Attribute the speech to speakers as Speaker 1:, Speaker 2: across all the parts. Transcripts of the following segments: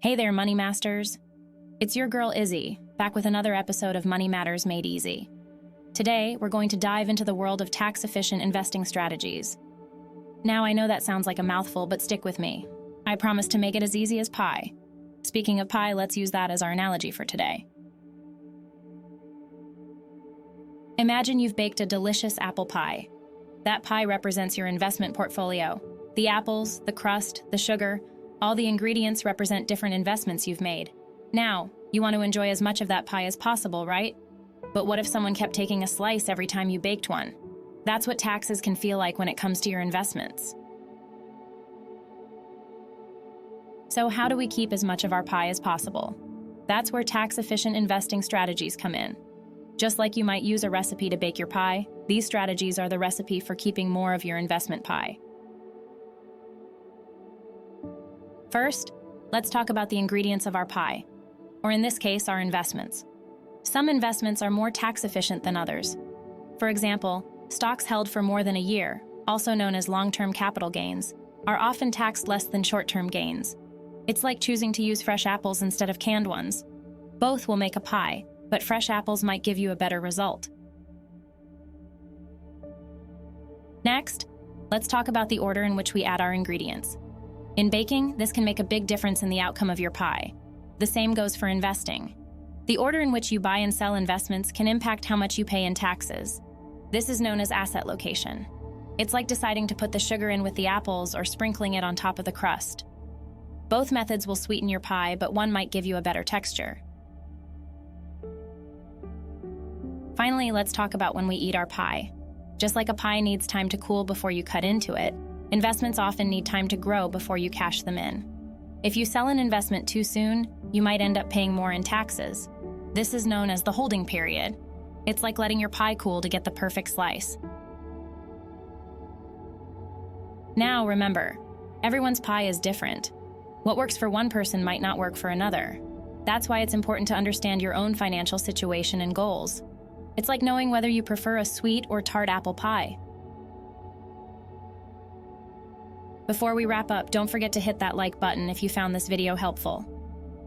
Speaker 1: Hey there, Money Masters. It's your girl Izzy, back with another episode of Money Matters Made Easy. Today, we're going to dive into the world of tax-efficient investing strategies. Now, I know that sounds like a mouthful, but stick with me. I promise to make it as easy as pie. Speaking of pie, let's use that as our analogy for today. Imagine you've baked a delicious apple pie. That pie represents your investment portfolio. The apples, the crust, the sugar, all the ingredients represent different investments you've made. Now, you want to enjoy as much of that pie as possible, right? But what if someone kept taking a slice every time you baked one? That's what taxes can feel like when it comes to your investments. So how do we keep as much of our pie as possible? That's where tax-efficient investing strategies come in. Just like you might use a recipe to bake your pie, these strategies are the recipe for keeping more of your investment pie. First, let's talk about the ingredients of our pie, or in this case, our investments. Some investments are more tax efficient than others. For example, stocks held for more than a year, also known as long-term capital gains, are often taxed less than short-term gains. It's like choosing to use fresh apples instead of canned ones. Both will make a pie, but fresh apples might give you a better result. Next, let's talk about the order in which we add our ingredients. In baking, this can make a big difference in the outcome of your pie. The same goes for investing. The order in which you buy and sell investments can impact how much you pay in taxes. This is known as asset location. It's like deciding to put the sugar in with the apples or sprinkling it on top of the crust. Both methods will sweeten your pie, but one might give you a better texture. Finally, let's talk about when we eat our pie. Just like a pie needs time to cool before you cut into it, investments often need time to grow before you cash them in. If you sell an investment too soon, you might end up paying more in taxes. This is known as the holding period. It's like letting your pie cool to get the perfect slice. Now, remember, everyone's pie is different. What works for one person might not work for another. That's why it's important to understand your own financial situation and goals. It's like knowing whether you prefer a sweet or tart apple pie. Before we wrap up, don't forget to hit that like button if you found this video helpful.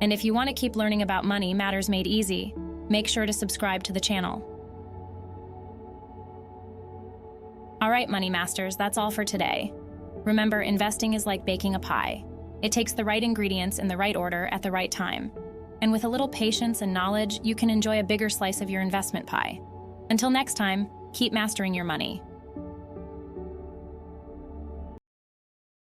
Speaker 1: And if you want to keep learning about Money Matters Made Easy, make sure to subscribe to the channel. All right, Money Masters, that's all for today. Remember, investing is like baking a pie. It takes the right ingredients in the right order at the right time. And with a little patience and knowledge, you can enjoy a bigger slice of your investment pie. Until next time, keep mastering your money.